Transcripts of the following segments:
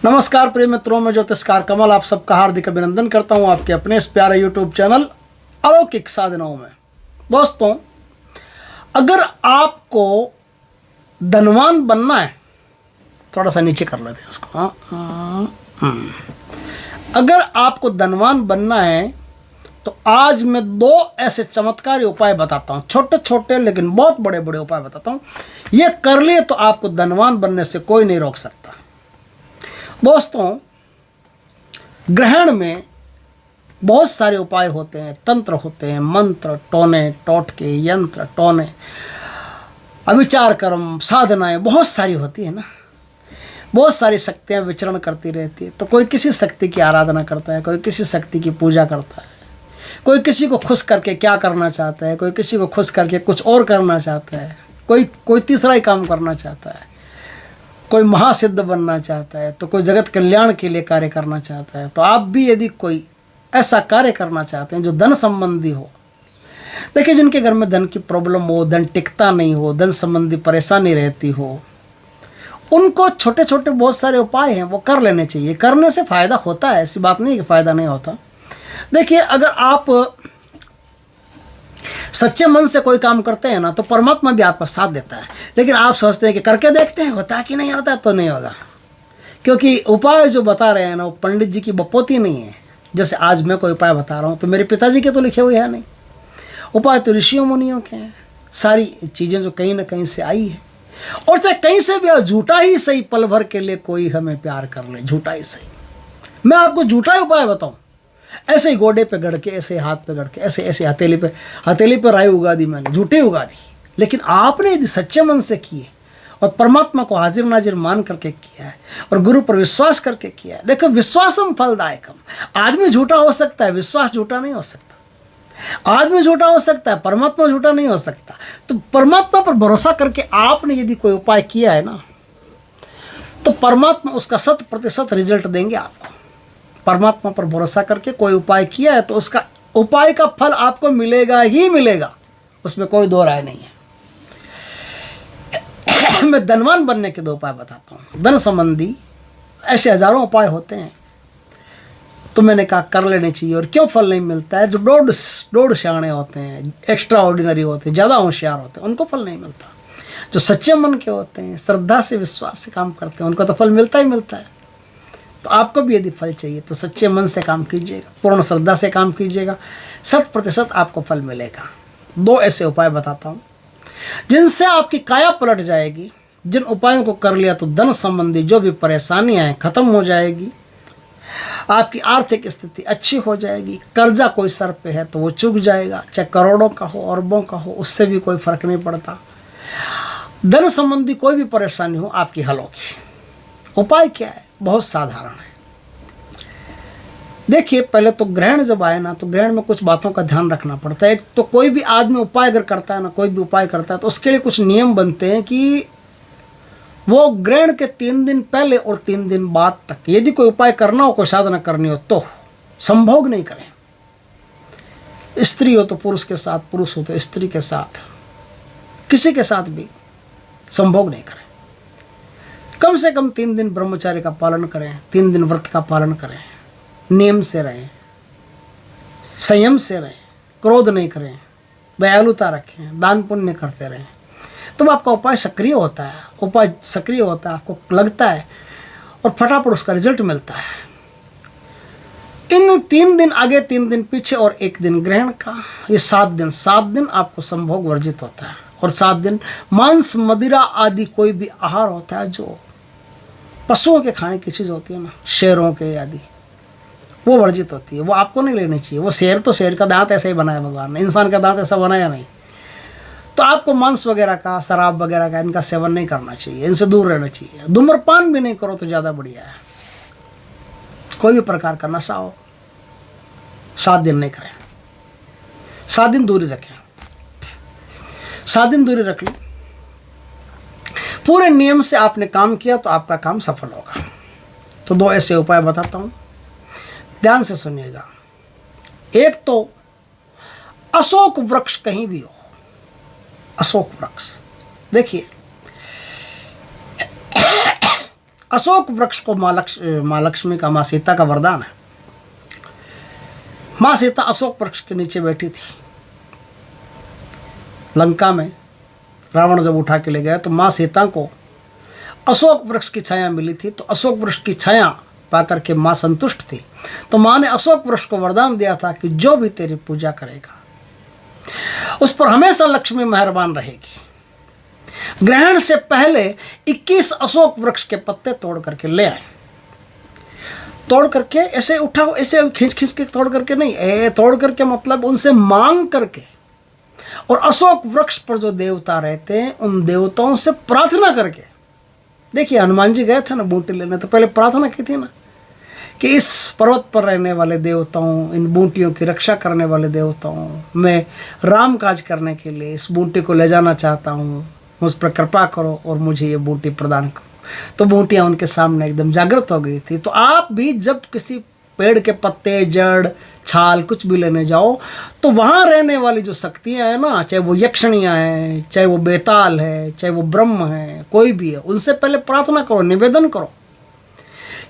नमस्कार प्रिय मित्रों, मैं ज्योतिषकार कमल आप सबका हार्दिक अभिनंदन करता हूं आपके अपने इस प्यारे यूट्यूब चैनल अलौकिक साधनाओं में। दोस्तों, अगर आपको धनवान बनना है, थोड़ा सा नीचे कर लेते हैं इसको। अगर आपको धनवान बनना है तो आज मैं दो ऐसे चमत्कारी उपाय बताता हूं, छोटे छोटे लेकिन बहुत बड़े बड़े उपाय बताता हूं। ये कर लिए तो आपको धनवान बनने से कोई नहीं रोक सकता। दोस्तों, ग्रहण में बहुत सारे उपाय होते हैं, तंत्र होते हैं, मंत्र, टोने, टोटके, यंत्र, टोने, अविचार कर्म, साधनाएं बहुत सारी होती है ना। बहुत सारी शक्तियां विचरण करती रहती है। तो कोई किसी शक्ति की आराधना करता है, कोई किसी शक्ति की पूजा करता है, कोई किसी को खुश करके क्या करना चाहता है, कोई किसी को खुश करके कुछ और करना चाहता है, कोई तीसरा ही काम करना चाहता है, कोई महासिद्ध बनना चाहता है, तो कोई जगत कल्याण के लिए कार्य करना चाहता है। तो आप भी यदि कोई ऐसा कार्य करना चाहते हैं जो धन संबंधी हो, देखिए जिनके घर में धन की प्रॉब्लम हो, धन टिकता नहीं हो, धन संबंधी परेशानी रहती हो, उनको छोटे छोटे बहुत सारे उपाय हैं वो कर लेने चाहिए। करने से फ़ायदा होता है, ऐसी बात नहीं कि फ़ायदा नहीं होता। देखिए, अगर आप सच्चे मन से कोई काम करते हैं ना तो परमात्मा भी आपका साथ देता है। लेकिन आप सोचते हैं कि करके देखते हैं होता है कि नहीं होता, तो नहीं होगा, क्योंकि उपाय जो बता रहे हैं ना वो पंडित जी की बपोती नहीं है। जैसे आज मैं कोई उपाय बता रहा हूँ तो मेरे पिताजी के तो लिखे हुए हैं नहीं, उपाय तो ऋषियों मुनियों के हैं। सारी चीज़ें जो कहीं ना कहीं से आई है, और चाहे कहीं से भी झूठा ही सही, पल भर के लिए कोई हमें प्यार कर ले, झूठा ही सही, मैं आपको झूठा ही उपाय बताऊँ। ऐसे ही गोडे पे गड़ के, ऐसे हाथ पे गड़ के, ऐसे ऐसे हथेली पे राई उगा दी मैंने, झूठे उगा दी। लेकिन आपने यदि सच्चे मन से किए और परमात्मा को हाजिर नाजिर मान करके किया है और गुरु पर विश्वास करके किया है, देखो विश्वासम फलदायकम। आदमी झूठा हो सकता है, विश्वास झूठा नहीं हो सकता। आदमी झूठा हो सकता है, परमात्मा झूठा नहीं हो सकता। तो परमात्मा पर भरोसा करके आपने यदि कोई उपाय किया है ना, तो परमात्मा उसका 100% रिजल्ट देंगे आपको। परमात्मा पर भरोसा करके कोई उपाय किया है तो उसका उपाय का फल आपको मिलेगा ही मिलेगा, उसमें कोई दो राय नहीं है। मैं धनवान बनने के दो उपाय बताता हूँ। धन संबंधी ऐसे हजारों उपाय होते हैं, तो मैंने कहा कर लेने चाहिए। और क्यों फल नहीं मिलता है? जो डोड शाणे होते हैं, एक्स्ट्रा ऑर्डिनरी होते हैं, ज़्यादा होशियार होते हैं, उनको फल नहीं मिलता। जो सच्चे मन के होते हैं, श्रद्धा से विश्वास से काम करते हैं, उनको तो फल मिलता ही मिलता है। तो आपको भी यदि फल चाहिए तो सच्चे मन से काम कीजिएगा, पूर्ण श्रद्धा से काम कीजिएगा, 100% आपको फल मिलेगा। दो ऐसे उपाय बताता हूँ जिनसे आपकी काया पलट जाएगी। जिन उपायों को कर लिया तो धन संबंधी जो भी परेशानियाँ हैं खत्म हो जाएगी, आपकी आर्थिक स्थिति अच्छी हो जाएगी। कर्जा कोई सर पे है तो वो चुक जाएगा, चाहे करोड़ों का हो, अरबों का हो, उससे भी कोई फर्क नहीं पड़ता। धन संबंधी कोई भी परेशानी हो आपकी हल होगी। उपाय क्या है? बहुत साधारण है। देखिए, पहले तो ग्रहण जब आए ना, तो ग्रहण में कुछ बातों का ध्यान रखना पड़ता है। एक तो कोई भी आदमी उपाय अगर करता है ना, कोई भी उपाय करता है तो उसके लिए कुछ नियम बनते हैं कि वो ग्रहण के 3 दिन पहले और 3 दिन बाद तक यदि कोई उपाय करना हो, कोई साधना करनी हो, तो संभोग नहीं करें। स्त्री हो तो पुरुष के साथ, पुरुष हो तो स्त्री के साथ, किसी के साथ भी संभोग नहीं करें। कम से कम 3 दिन ब्रह्मचार्य का पालन करें, 3 दिन व्रत का पालन करें, नियम से रहें, संयम से रहें, क्रोध नहीं करें, दयालुता रखें, दान पुण्य करते रहें। तब आपका उपाय सक्रिय होता है। उपाय सक्रिय होता है, आपको लगता है और फटाफट उसका रिजल्ट मिलता है। इन 3 दिन आगे, 3 दिन पीछे और 1 दिन ग्रहण का, ये 7 दिन आपको संभोग वर्जित होता है। और 7 दिन मांस, मदिरा आदि कोई भी आहार होता है जो पशुओं के खाने की चीज़ होती है ना, शेरों के आदि, वो वर्जित होती है, वो आपको नहीं लेनी चाहिए। वो शेर तो शेर का दांत ऐसा ही बनाया भगवान ने, इंसान का दांत ऐसा बनाया नहीं। तो आपको मांस वगैरह का, शराब वगैरह का, इनका सेवन नहीं करना चाहिए, इनसे दूर रहना चाहिए। धूम्रपान भी नहीं करो तो ज़्यादा बढ़िया है। कोई भी प्रकार का नशा हो 7 दिन नहीं करें, 7 दिन दूरी रखें। 7 दिन दूरी रख ली, पूरे नियम से आपने काम किया तो आपका काम सफल होगा। तो 2 ऐसे उपाय बताता हूँ, ध्यान से सुनिएगा। एक तो अशोक वृक्ष कहीं भी हो, अशोक वृक्ष, देखिए अशोक वृक्ष को माँ लक्ष्मी का, माँ सीता का वरदान है। माँ सीता अशोक वृक्ष के नीचे बैठी थी। लंका में रावण जब उठा के ले गया तो माँ सीता को अशोक वृक्ष की छाया मिली थी। तो अशोक वृक्ष की छाया पाकर के माँ संतुष्ट थी। तो माँ ने अशोक वृक्ष को वरदान दिया था कि जो भी तेरी पूजा करेगा उस पर हमेशा लक्ष्मी मेहरबान रहेगी। ग्रहण से पहले 21 अशोक वृक्ष के पत्ते तोड़ करके ले आए। तोड़ करके ऐसे उठा, ऐसे खींच खींच के तोड़ करके नहीं, तोड़ करके मतलब उनसे मांग करके, और अशोक वृक्ष पर जो देवता रहते हैं उन देवताओं से प्रार्थना करके। देखिए हनुमान जी गए थे ना बूटी लेने, तो पहले प्रार्थना की थी ना कि इस पर्वत पर रहने वाले देवताओं, इन बूटियों की रक्षा करने वाले देवताओं, मैं राम काज करने के लिए इस बूटी को ले जाना चाहता हूँ, मुझ पर कृपा करो और मुझे ये बूटी प्रदान करो। तो बूटियाँ उनके सामने एकदम जागृत हो गई थी। तो आप भी जब किसी पेड़ के पत्ते, जड़, छाल कुछ भी लेने जाओ तो वहाँ रहने वाली जो शक्तियाँ हैं ना, चाहे वो यक्षणियाँ हैं, चाहे वो बेताल है, चाहे वो ब्रह्म है, कोई भी है, उनसे पहले प्रार्थना करो, निवेदन करो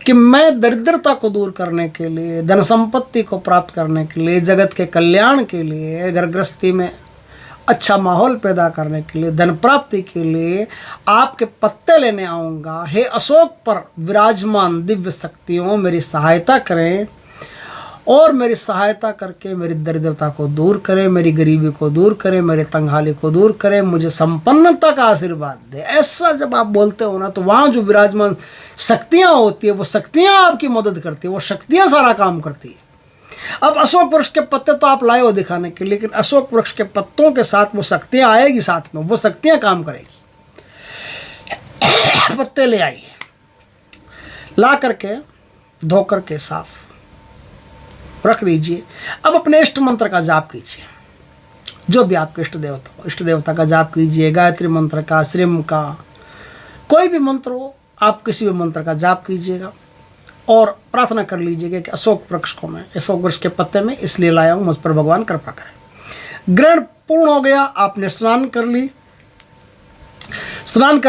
कि मैं दरिद्रता को दूर करने के लिए, धन संपत्ति को प्राप्त करने के लिए, जगत के कल्याण के लिए, घर गृहस्थी में अच्छा माहौल पैदा करने के लिए, धन प्राप्ति के लिए आपके पत्ते लेने आऊँगा। हे अशोक पर विराजमान दिव्य शक्तियों, मेरी सहायता करें और मेरी सहायता करके मेरी दरिद्रता को दूर करें, मेरी गरीबी को दूर करें, मेरे तंगहाली को दूर करें, मुझे संपन्नता का आशीर्वाद दे। ऐसा जब आप बोलते हो ना तो वहाँ जो विराजमान शक्तियाँ होती है वो शक्तियाँ आपकी मदद करती है, वो शक्तियाँ सारा काम करती है। अब अशोक वृक्ष के पत्ते तो आप लाए हो दिखाने के, लेकिन अशोक वृक्ष के पत्तों के साथ वो शक्तियाँ आएगी, साथ में वो शक्तियाँ काम करेगी। पत्ते ले आइए, ला करके धो करके साफ रख दीजिए। अब अपने इष्ट मंत्र का जाप कीजिए, जो भी आपके इष्ट देवता हो, इष्ट देवता का जाप कीजिए, गायत्री मंत्र का, श्रीम का, कोई भी मंत्र हो, आप किसी भी मंत्र का जाप कीजिएगा और प्रार्थना कर लीजिएगा कि अशोक वृक्ष को मैं, अशोक वृक्ष के पत्ते में इसलिए लाया हूँ, मुझ पर भगवान कृपा करें। ग्रहण पूर्ण हो गया, आपने स्नान कर ली। स्नान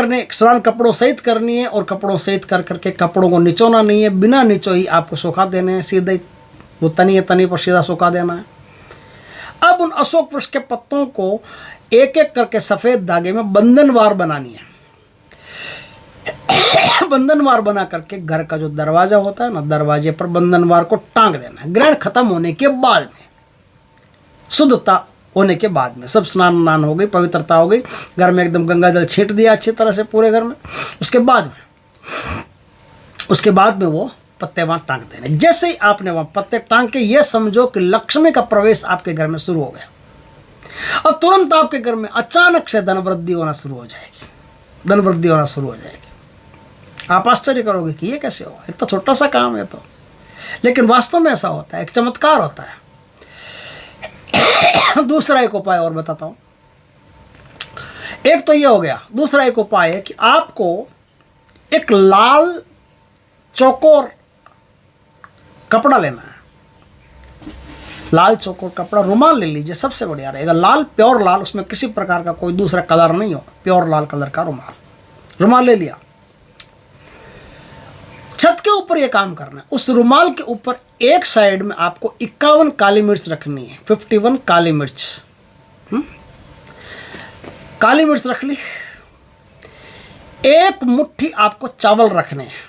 कपड़ों सहित करनी है और कपड़ों सहित कर करके कपड़ों को निचोना नहीं है, बिना निचो ही आपको सुखा देने हैं, सीधे वो तनी पर सीधा सुखा देना है। अब उन अशोक वृक्ष के पत्तों को एक एक करके सफ़ेद धागे में बंधनवार बनानी है। बंधनवार बना करके घर का जो दरवाजा होता है ना, दरवाजे पर बंधनवार को टांग देना है। ग्रहण खत्म होने के बाद में, शुद्धता होने के बाद में, सब स्नान हो गई, पवित्रता हो गई, घर में एकदम गंगा जल छींट दिया अच्छी तरह से पूरे घर में, उसके बाद में वो पत्ते वहाँ टांग देने। जैसे ही आपने वहाँ पत्ते टांग के, ये समझो कि लक्ष्मी का प्रवेश आपके घर में शुरू हो गया। और तुरंत आपके घर में अचानक से धन वृद्धि होना शुरू हो जाएगी, धन वृद्धि होना शुरू हो जाएगी। आप आश्चर्य करोगे कि ये कैसे हुआ, इतना छोटा सा काम है तो, लेकिन वास्तव में ऐसा होता है, एक चमत्कार होता है। दूसरा एक उपाय और बताता हूँ। एक तो ये हो गया, दूसरा एक उपाय है कि आपको एक लाल चौकोर कपड़ा लेना है। लाल चौकोर कपड़ा, रुमाल ले लीजिए, सबसे बढ़िया रहेगा। लाल, प्योर लाल, उसमें किसी प्रकार का कोई दूसरा कलर नहीं हो, प्योर लाल कलर का रुमाल ले लिया। छत के ऊपर ये काम करना है। उस रुमाल के ऊपर एक साइड में आपको 51 काली मिर्च रखनी है, 51 काली मिर्च। काली मिर्च रख ली। एक मुट्ठी आपको चावल रखने हैं।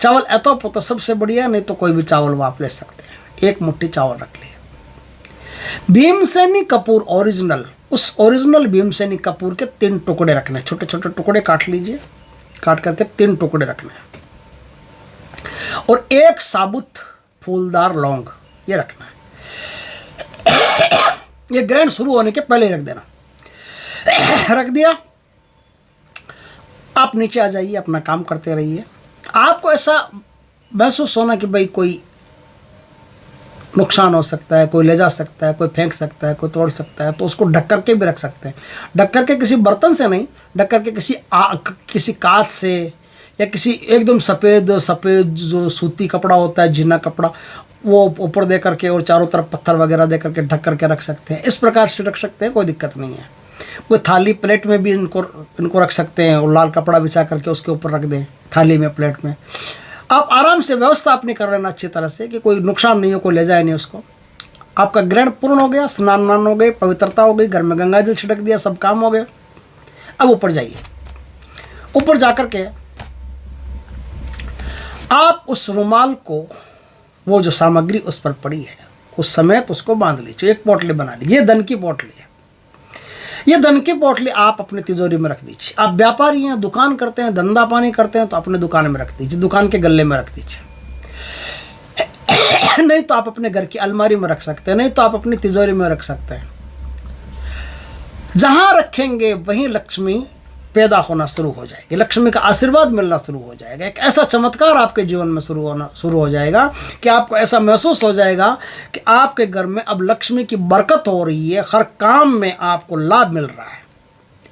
चावल ऐतो पोतो सबसे बढ़िया, नहीं तो कोई भी चावल वो आप ले सकते हैं। एक मुट्ठी चावल रख लिए। भीमसेनी कपूर ओरिजिनल, उस ओरिजिनल भीमसेनी कपूर के 3 टुकड़े रखने, छोटे छोटे टुकड़े काट लीजिए, काट करके 3 टुकड़े रखने हैं। और एक साबुत फूलदार लौंग ये रखना है। ये ग्रहण शुरू होने के पहले रख देना। रख दिया, आप नीचे आ जाइए, अपना काम करते रहिए। आपको ऐसा महसूस होना कि भाई कोई नुकसान हो सकता है, कोई ले जा सकता है, कोई फेंक सकता है, कोई तोड़ सकता है, तो उसको ढक करके भी रख सकते हैं। ढक करके किसी बर्तन से नहीं, ढक करके किसी कांच से, या किसी एकदम सफ़ेद जो सूती कपड़ा होता है, जिन्ना कपड़ा, वो ऊपर दे करके और चारों तरफ पत्थर वगैरह दे करके ढक करके रख सकते हैं। इस प्रकार से रख सकते हैं, कोई दिक्कत नहीं है। कोई थाली प्लेट में भी इनको रख सकते हैं और लाल कपड़ा बिछा करके उसके ऊपर रख दें, थाली में, प्लेट में। आप आराम से व्यवस्था अपनी कर लेना अच्छी तरह से कि कोई नुकसान नहीं हो, कोई ले जाए नहीं उसको। आपका ग्रहण पूर्ण हो गया, स्नान वान हो गई, पवित्रता हो गई, घर में गंगा जल छिड़क दिया, सब काम हो गया। अब ऊपर जाइए। ऊपर जाकर के आप उस रुमाल को, वो जो सामग्री उस पर पड़ी है, उस समय तो उसको बांध लीजिए, एक पोटली बना लीजिए। ये धन की पोटली है। ये धन की पोटली आप अपनी तिजोरी में रख दीजिए। आप व्यापारी हैं, दुकान करते हैं, धंधा पानी करते हैं, तो अपने दुकान में रख दीजिए, दुकान के गल्ले में रख दीजिए। नहीं तो आप अपने घर की अलमारी में रख सकते हैं, नहीं तो आप अपनी तिजोरी में रख सकते हैं। जहां रखेंगे वहीं लक्ष्मी पैदा होना शुरू हो जाएगी, लक्ष्मी का आशीर्वाद मिलना शुरू हो जाएगा। एक ऐसा चमत्कार आपके जीवन में शुरू हो जाएगा कि आपको ऐसा महसूस हो जाएगा कि आपके घर में अब लक्ष्मी की बरकत हो रही है, हर काम में आपको लाभ मिल रहा है।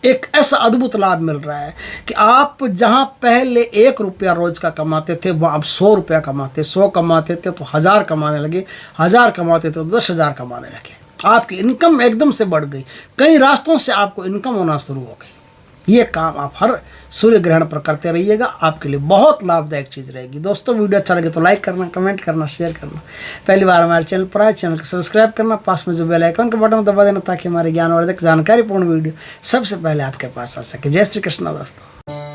एक ऐसा अद्भुत लाभ मिल रहा है कि आप जहां पहले 1 रुपया रोज का कमाते थे, वहां अब 100 रुपया कमाते, 100 कमाते थे तो 1000 कमाने लगे, 1000 कमाते थे तो 10,000 कमाने लगे। आपकी इनकम एकदम से बढ़ गई, कई रास्तों से आपको इनकम होना शुरू हो गई। ये काम आप हर सूर्य ग्रहण पर करते रहिएगा, आपके लिए बहुत लाभदायक चीज़ रहेगी। दोस्तों, वीडियो अच्छा लगे तो लाइक करना, कमेंट करना, शेयर करना। पहली बार हमारे चैनल पर आए, चैनल को सब्सक्राइब करना, पास में जो बेल आइकन का बटन दबा देना ताकि हमारे ज्ञानवर्धक जानकारीपूर्ण वीडियो सबसे पहले आपके पास आ सके। जय श्री कृष्ण दोस्तों।